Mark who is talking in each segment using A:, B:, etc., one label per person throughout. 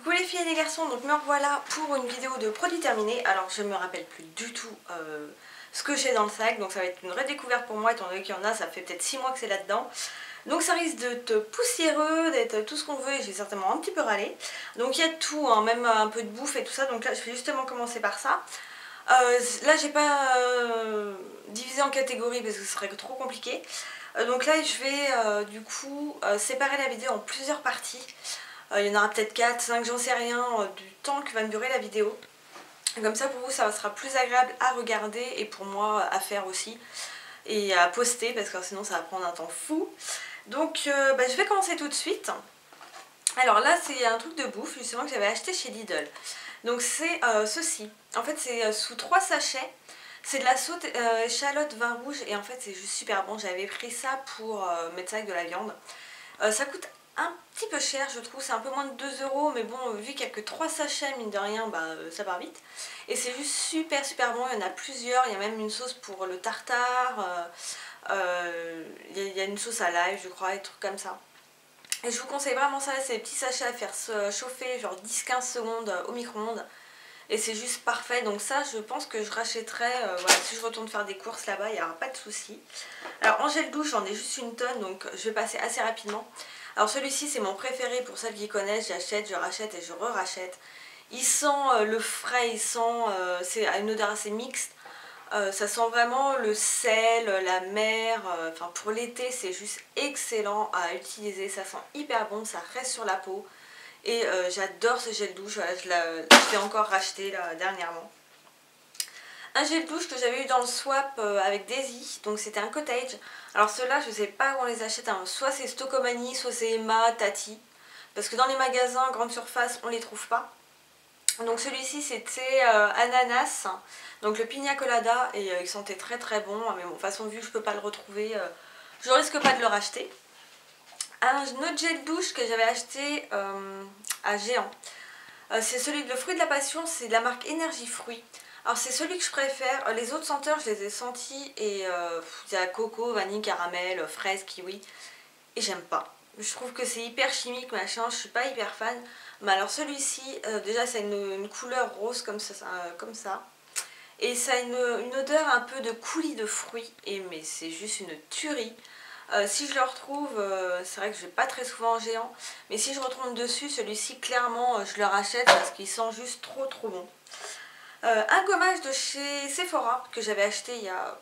A: Coucou les filles et les garçons, donc me revoilà pour une vidéo de produits terminés. Alors je me rappelle plus du tout ce que j'ai dans le sac, donc ça va être une redécouverte pour moi étant donné qu'il y en a, ça fait peut-être 6 mois que c'est là-dedans. Donc ça risque d'être poussiéreux, d'être tout ce qu'on veut et j'ai certainement un petit peu râlé. Donc il y a de tout, hein, même un peu de bouffe et tout ça, donc là je vais justement commencer par ça. Là j'ai pas divisé en catégories parce que ce serait trop compliqué. Donc là je vais du coup séparer la vidéo en plusieurs parties. Il y en aura peut-être 4, 5, j'en sais rien du temps que va me durer la vidéo. Comme ça pour vous ça sera plus agréable à regarder et pour moi à faire aussi. Et à poster parce que sinon ça va prendre un temps fou. Donc je vais commencer tout de suite. Alors là c'est un truc de bouffe justement que j'avais acheté chez Lidl. Donc c'est ceci. En fait c'est sous 3 sachets. C'est de la sauce échalote vin rouge et en fait c'est juste super bon. J'avais pris ça pour mettre ça avec de la viande. Ça coûte un petit peu cher je trouve, c'est un peu moins de 2 € mais bon vu qu'il n'y a que 3 sachets mine de rien ça part vite. Et c'est juste super bon, il y en a plusieurs, il y a même une sauce pour le tartare, il y a une sauce à l'ail je crois, des trucs comme ça. Et je vous conseille vraiment ça, c'est des petits sachets à faire chauffer genre 10-15 secondes au micro-ondes. Et c'est juste parfait, donc ça je pense que je rachèterai, voilà, si je retourne faire des courses là-bas, il n'y aura pas de souci. Alors en gel douche j'en ai juste une tonne, donc je vais passer assez rapidement. Alors celui-ci c'est mon préféré pour celles qui connaissent, j'achète, je rachète et je re-rachète. Il sent le frais, il sent, c'est à une odeur assez mixte. Ça sent vraiment le sel, la mer, enfin pour l'été c'est juste excellent à utiliser, ça sent hyper bon, ça reste sur la peau. Et j'adore ce gel douche, voilà, je l'ai encore racheté là, dernièrement. Un gel douche que j'avais eu dans le swap avec Daisy, donc c'était un cottage. Alors ceux-là je sais pas où on les achète, hein. Soit c'est Stocomanie, soit c'est Emma, Tati. Parce que dans les magasins grande surface on les trouve pas. Donc celui-ci c'était ananas, donc le pina colada et il sentait très bon. Mais bon, de toute façon vu que je peux pas le retrouver, je risque pas de le racheter. Un autre gel douche que j'avais acheté à Géant. C'est celui de le fruit de la passion, c'est de la marque Énergie Fruits. Alors c'est celui que je préfère, les autres senteurs je les ai sentis et il y a coco, vanille, caramel, fraise, kiwi et j'aime pas. Je trouve que c'est hyper chimique machin, je suis pas hyper fan. Mais alors celui-ci, déjà ça a une couleur rose comme ça. Et ça a une odeur un peu de coulis de fruits, et mais c'est juste une tuerie. Si je le retrouve, c'est vrai que je vais pas très souvent en Géant, mais si je retombe dessus, celui-ci clairement je le rachète parce qu'il sent juste trop bon. Un gommage de chez Sephora que j'avais acheté il y a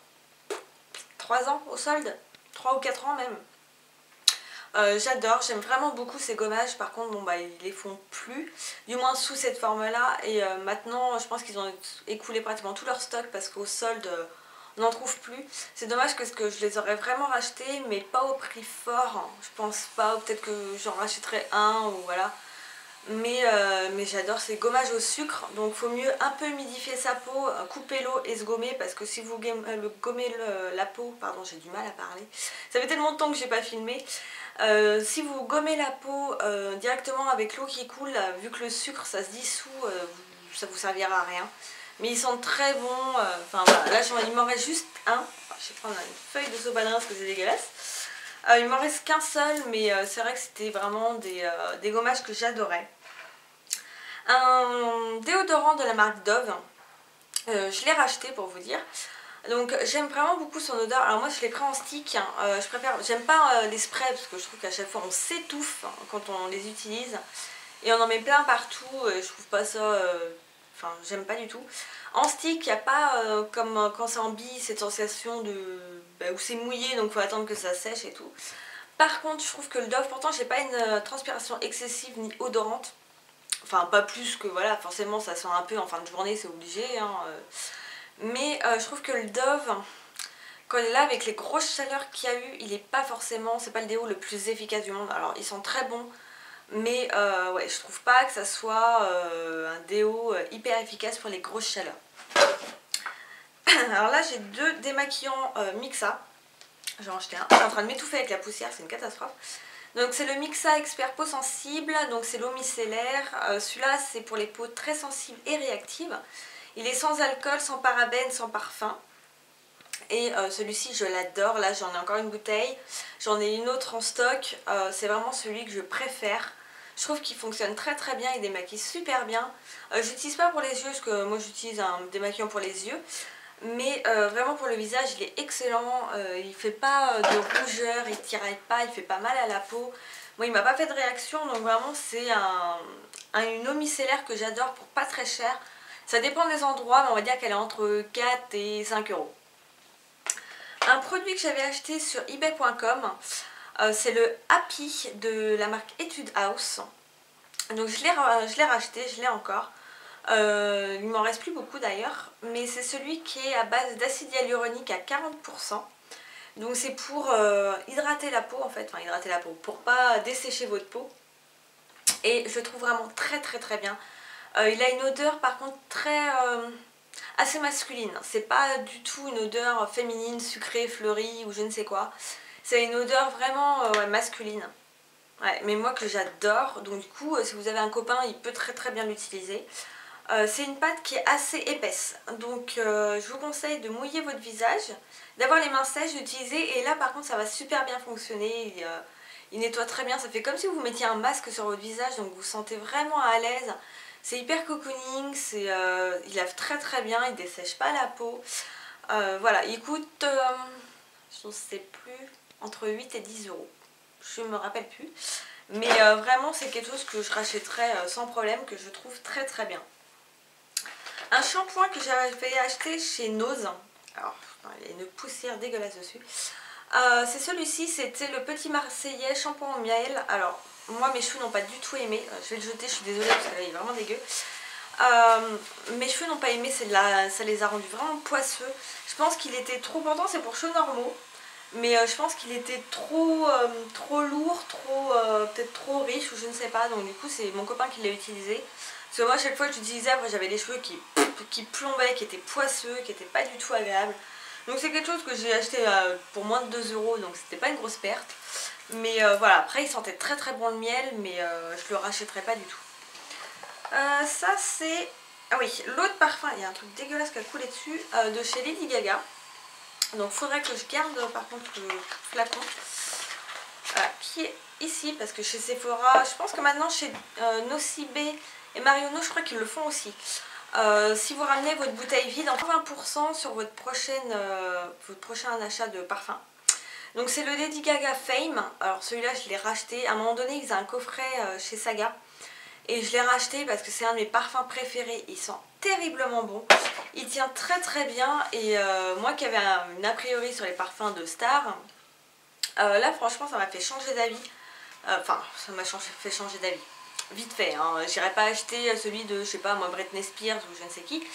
A: 3 ans au solde, 3 ou 4 ans même. J'adore, j'aime vraiment beaucoup ces gommages, par contre bon ils les font plus, du moins sous cette forme là, et maintenant je pense qu'ils ont écoulé pratiquement tout leur stock parce qu'au solde on n'en trouve plus. C'est dommage parce que je les aurais vraiment rachetés mais pas au prix fort, hein. Je pense pas, ou peut-être que j'en rachèterai un ou voilà. Mais j'adore ces gommages au sucre, donc il faut mieux un peu humidifier sa peau, couper l'eau et se gommer parce que si vous gommez la peau, pardon j'ai du mal à parler, ça fait tellement de temps que j'ai pas filmé. Si vous gommez la peau directement avec l'eau qui coule, vu que le sucre ça se dissout, ça vous servira à rien. Mais ils sont très bons, enfin voilà, là il m'en reste juste un. Je vais prendre une feuille de sobalin parce que c'est dégueulasse. Il m'en reste qu'un seul, mais c'est vrai que c'était vraiment des gommages que j'adorais. Un déodorant de la marque Dove, je l'ai racheté pour vous dire. Donc j'aime vraiment beaucoup son odeur. Alors moi je l'ai pris en stick, hein. Je préfère, j'aime pas les sprays parce que je trouve qu'à chaque fois on s'étouffe quand on les utilise. Et on en met plein partout et je trouve pas ça, enfin j'aime pas du tout. En stick il n'y a pas comme quand c'est en bille cette sensation de où c'est mouillé donc il faut attendre que ça sèche et tout. Par contre je trouve que le Dove, pourtant j'ai pas une transpiration excessive ni odorante. Enfin pas plus que voilà, forcément ça sent un peu en fin de journée, c'est obligé, hein. Mais je trouve que le Dove, quand il est là avec les grosses chaleurs qu'il y a eu, il est pas forcément, c'est pas le déo le plus efficace du monde. Alors ils sont très bons, mais ouais, je trouve pas que ça soit un déo hyper efficace pour les grosses chaleurs. Alors là j'ai deux démaquillants Mixa, j'en ai acheté un, je suis en train de m'étouffer avec la poussière, c'est une catastrophe. Donc c'est le Mixa Expert Peau Sensible, donc c'est l'eau micellaire. Celui-là c'est pour les peaux très sensibles et réactives. Il est sans alcool, sans parabènes, sans parfum. Et celui-ci je l'adore, là j'en ai encore une bouteille. J'en ai une autre en stock, c'est vraiment celui que je préfère. Je trouve qu'il fonctionne très très bien, il démaquille super bien. J'utilise pas pour les yeux parce que moi j'utilise un démaquillant pour les yeux. Mais vraiment pour le visage il est excellent, il fait pas de rougeur, il tiraille pas, il fait pas mal à la peau. Moi il m'a pas fait de réaction donc vraiment c'est une eau micellaire que j'adore pour pas très cher. Ça dépend des endroits mais on va dire qu'elle est entre 4 et 5 euros. Un produit que j'avais acheté sur ebay.com, c'est le Happy de la marque Etude House. Donc je l'ai racheté, je l'ai encore. Il m'en reste plus beaucoup d'ailleurs, mais c'est celui qui est à base d'acide hyaluronique à 40%. Donc c'est pour hydrater la peau en fait, enfin hydrater la peau, pour pas dessécher votre peau. Et je le trouve vraiment très très très bien. Il a une odeur par contre assez masculine. C'est pas du tout une odeur féminine, sucrée, fleurie ou je ne sais quoi. C'est une odeur vraiment masculine. Ouais, mais moi que j'adore, donc du coup si vous avez un copain il peut très très bien l'utiliser. C'est une pâte qui est assez épaisse, donc je vous conseille de mouiller votre visage, d'avoir les mains sèches, d'utiliser, et là par contre ça va super bien fonctionner, il nettoie très bien, ça fait comme si vous mettiez un masque sur votre visage, donc vous vous sentez vraiment à l'aise, c'est hyper cocooning, il lave très très bien, il dessèche pas la peau, voilà, il coûte, je ne sais plus, entre 8 et 10 euros, je ne me rappelle plus, mais vraiment c'est quelque chose que je rachèterais sans problème, que je trouve très très bien. Un shampoing que j'avais acheté chez Nose, alors il y a une poussière dégueulasse dessus, c'est celui-ci, c'était le Petit Marseillais shampoing au miel. Alors moi mes cheveux n'ont pas du tout aimé, je vais le jeter, je suis désolée parce que là il est vraiment dégueu. Mes cheveux n'ont pas aimé, ça les a rendus vraiment poisseux. Je pense qu'il était trop portant, c'est pour cheveux normaux, mais je pense qu'il était trop lourd, peut-être trop riche ou je ne sais pas, donc du coup c'est mon copain qui l'a utilisé. Parce que moi chaque fois que j'utilisais, après j'avais les cheveux qui plombaient, qui étaient poisseux, qui n'étaient pas du tout agréables. Donc c'est quelque chose que j'ai acheté pour moins de 2 euros, donc c'était pas une grosse perte. Mais voilà, après il sentait très très bon le miel, mais je le rachèterai pas du tout. Ça c'est... Ah oui, l'autre parfum, il y a un truc dégueulasse qui a coulé dessus, de chez Lady Gaga. Donc il faudrait que je garde par contre le flacon. Voilà, qui est ici, parce que chez Sephora, je pense que maintenant chez Nocibé et Marionneau, je crois qu'ils le font aussi. Si vous ramenez votre bouteille vide, en 20% sur votre prochain achat de parfum. Donc c'est le Lady Gaga Fame. Alors celui-là, je l'ai racheté. À un moment donné, ils faisaient un coffret chez Saga. Et je l'ai racheté parce que c'est un de mes parfums préférés. Il sent terriblement bon. Il tient très très bien. Et moi qui avais une a priori sur les parfums de Star, là franchement ça m'a fait changer d'avis. Enfin, ça m'a fait changer d'avis. Vite fait, hein. J'irai pas acheter celui de, je sais pas moi, Britney Spears ou je ne sais qui.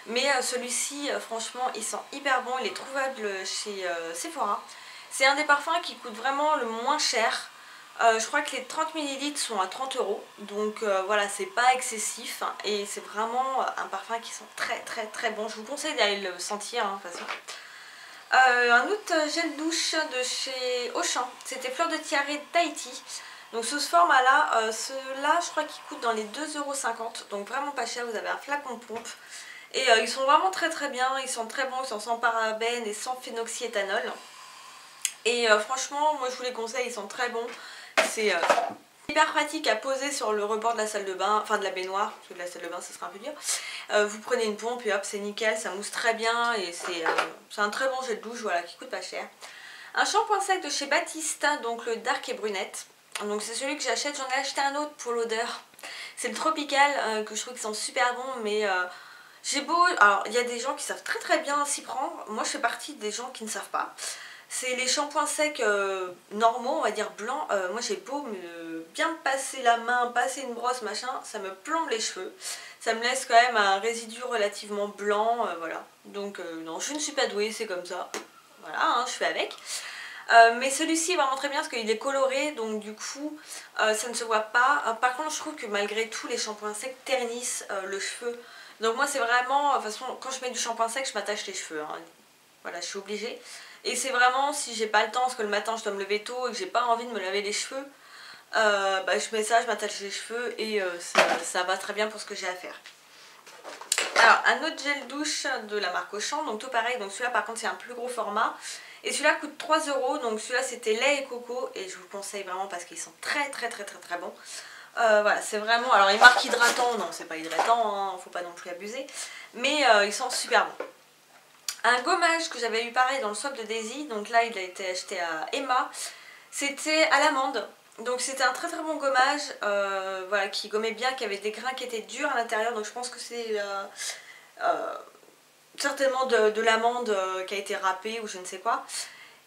A: Mais celui-ci, franchement, il sent hyper bon. Il est trouvable chez Sephora. C'est un des parfums qui coûte vraiment le moins cher. Je crois que les 30 ml sont à 30 euros. Donc voilà, c'est pas excessif. Et c'est vraiment un parfum qui sent très très très bon. Je vous conseille d'aller le sentir, hein, de toute façon. Un autre gel douche de chez Auchan, c'était Fleur de Tiare Tahiti. Donc sous ce format là, ceux-là je crois qu'ils coûtent dans les 2,50 €, donc vraiment pas cher. Vous avez un flacon pompe et ils sont vraiment très très bien, ils sont très bons, ils sont sans parabènes et sans phénoxyéthanol. Et franchement moi je vous les conseille, ils sont très bons. C'est hyper pratique à poser sur le rebord de la salle de bain, enfin de la baignoire, parce que de la salle de bain ça sera un peu dur. Vous prenez une pompe et hop c'est nickel, ça mousse très bien et c'est un très bon gel de douche, voilà, qui coûte pas cher. Un shampoing sec de chez Batista, donc le Dark et Brunette. Donc c'est celui que j'achète, j'en ai acheté un autre pour l'odeur. C'est le Tropical que je trouve qui sent super bon, mais j'ai beau... Alors il y a des gens qui savent très très bien s'y prendre, moi je fais partie des gens qui ne savent pas. C'est les shampoings secs normaux, on va dire blancs. Moi j'ai beau bien passer la main, passer une brosse, machin, ça me plombe les cheveux. Ça me laisse quand même un résidu relativement blanc, voilà. Donc non, je ne suis pas douée, c'est comme ça. Voilà, hein, je fais avec. Mais celui-ci est vraiment très bien parce qu'il est coloré, donc du coup ça ne se voit pas. Par contre je trouve que malgré tout les shampoings secs ternissent le cheveu. Donc moi c'est vraiment, de toute façon quand je mets du shampoing sec je m'attache les cheveux, hein. Voilà, je suis obligée. Et c'est vraiment si j'ai pas le temps, parce que le matin je dois me lever tôt et que j'ai pas envie de me laver les cheveux, bah, je mets ça, je m'attache les cheveux et ça va très bien pour ce que j'ai à faire. Alors un autre gel douche de la marque Auchan, donc tout pareil, donc celui-là par contre c'est un plus gros format. Et celui-là coûte 3 €, donc celui-là c'était lait et coco et je vous le conseille vraiment parce qu'ils sont très très très très très bons. Voilà, c'est vraiment... Alors, il marque hydratant, non, c'est pas hydratant, hein, faut pas non plus abuser. Mais ils sont super bons. Un gommage que j'avais eu pareil dans le swap de Daisy, donc là, il a été acheté à Emma. C'était à l'amande. Donc c'était un très très bon gommage, voilà, qui gommait bien, qui avait des grains qui étaient durs à l'intérieur. Donc je pense que c'est certainement de l'amande qui a été râpée ou je ne sais quoi.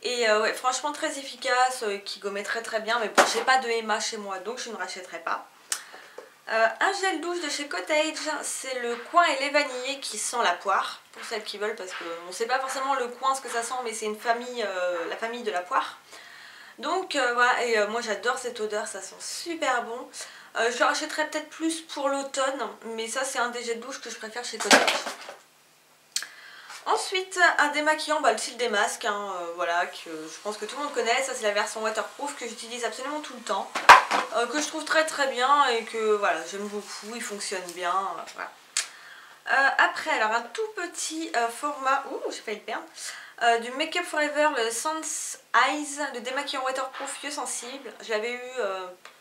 A: Et ouais, franchement très efficace, qui gommait très très bien. Mais bon, j'ai pas de Emma chez moi, donc je ne rachèterai pas. Un gel douche de chez Cottage, c'est le coin et lait vanillé qui sent la poire, pour celles qui veulent, parce qu'on ne sait pas forcément le coin ce que ça sent, mais c'est une famille, la famille de la poire. Donc voilà, et moi j'adore cette odeur, ça sent super bon. Je le rachèterai peut-être plus pour l'automne, mais ça c'est un des gels de douche que je préfère chez Cottage. Ensuite, un démaquillant, le style des masques, hein, voilà, que je pense que tout le monde connaît. Ça c'est la version waterproof que j'utilise absolument tout le temps, que je trouve très très bien et que voilà, j'aime beaucoup, il fonctionne bien, voilà. Après, alors un tout petit format, ouh j'ai failli le perdre, du Make Up Forever, le Sans Eyes, le démaquillant waterproof yeux sensibles. Je l'avais eu,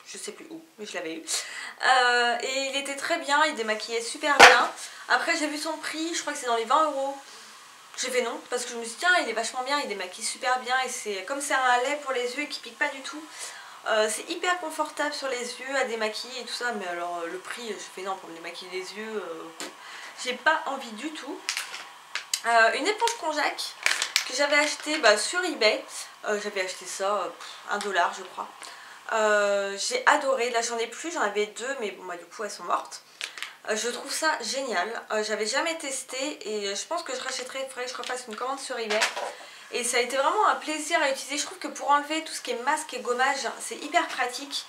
A: je sais plus où, mais je l'avais eu. Et il était très bien, il démaquillait super bien. Après j'ai vu son prix, je crois que c'est dans les 20 €. J'ai fait non, parce que je me suis dit tiens il est vachement bien, il démaquille super bien. Et c'est comme c'est un lait pour les yeux et qui pique pas du tout. C'est hyper confortable sur les yeux à démaquiller et tout ça. Mais alors le prix, je fais non, pour me démaquiller les yeux, j'ai pas envie du tout. Une éponge konjac que j'avais acheté sur eBay. J'avais acheté ça 1 $, je crois. J'ai adoré. Là j'en ai plus, j'en avais 2, mais bon du coup elles sont mortes. Je trouve ça génial. J'avais jamais testé et je pense que je rachèterai. Il faudrait que je refasse une commande sur eBay. Et ça a été vraiment un plaisir à utiliser. Je trouve que pour enlever tout ce qui est masque et gommage, c'est hyper pratique.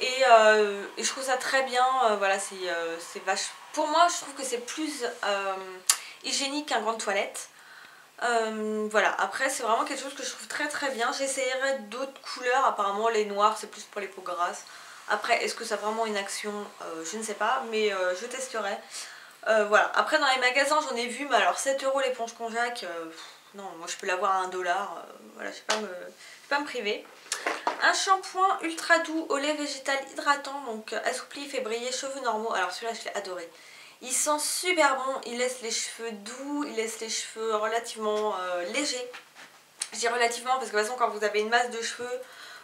A: Et je trouve ça très bien. Voilà, c'est vache. Pour moi, je trouve que c'est plus hygiénique qu'un grand toilette. Voilà, après c'est vraiment quelque chose que je trouve très très bien. J'essayerai d'autres couleurs. Apparemment les noirs c'est plus pour les peaux grasses. Après est-ce que ça a vraiment une action, je ne sais pas, mais je testerai. Voilà, après dans les magasins j'en ai vu, mais alors 7 € l'éponge konjac, non, moi je peux l'avoir à 1 $, voilà, je ne vais pas me priver. Un shampoing ultra doux au lait végétal hydratant, donc assoupli, fait briller cheveux normaux. Alors celui-là je l'ai adoré. Il sent super bon, il laisse les cheveux doux, il laisse les cheveux relativement légers. Je dis relativement parce que de toute façon quand vous avez une masse de cheveux,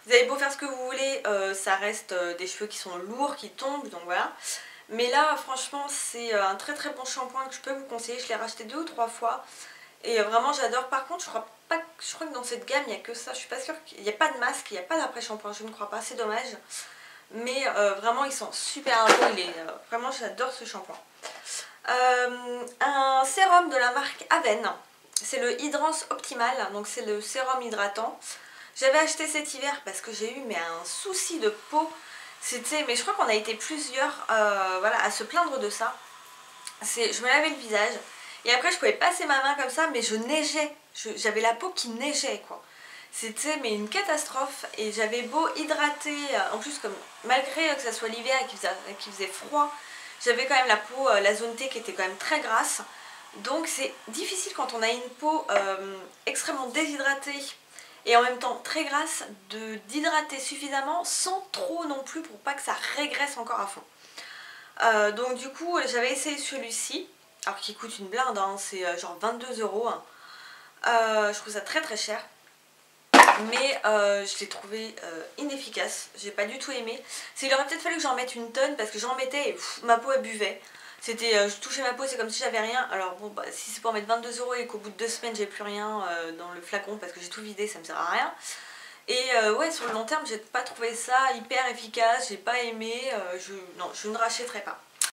A: vous avez beau faire ce que vous voulez, ça reste des cheveux qui sont lourds, qui tombent, donc voilà. Mais là franchement c'est un très très bon shampoing que je peux vous conseiller, je l'ai racheté 2 ou 3 fois. Et vraiment j'adore. Par contre je crois que dans cette gamme il n'y a que ça, je suis pas sûre qu'il n'y a pas de masque, il n'y a pas d'après shampoing, je ne crois pas, c'est dommage. Mais vraiment ils sont super bons, vraiment j'adore ce shampoing. Un sérum de la marque Aven, c'est le Hydrance Optimal, donc c'est le sérum hydratant. J'avais acheté cet hiver parce que j'ai eu un souci de peau, mais je crois qu'on a été plusieurs voilà, à se plaindre de ça. Je me lavais le visage et après je pouvais passer ma main comme ça, mais je neigeais, j'avais la peau qui neigeait quoi. C'était une catastrophe et j'avais beau hydrater, en plus comme malgré que ça soit l'hiver et qu'il faisait froid, j'avais quand même la peau, la zone T qui était quand même très grasse. Donc c'est difficile quand on a une peau extrêmement déshydratée et en même temps très grasse d'hydrater suffisamment sans trop non plus pour pas que ça régresse encore à fond. Donc du coup j'avais essayé celui-ci, alors qu'il coûte une blinde, hein, c'est genre 22 €. Hein. Je trouve ça très très cher. Mais je l'ai trouvé inefficace, j'ai pas du tout aimé. Il aurait peut-être fallu que j'en mette une tonne parce que j'en mettais et ma peau elle buvait. Je touchais ma peau, c'est comme si j'avais rien. Alors bon, si c'est pour mettre 22 € et qu'au bout de 2 semaines j'ai plus rien dans le flacon parce que j'ai tout vidé, ça me sert à rien. Et ouais, sur le long terme j'ai pas trouvé ça hyper efficace, j'ai pas aimé, non, je ne rachèterai pas.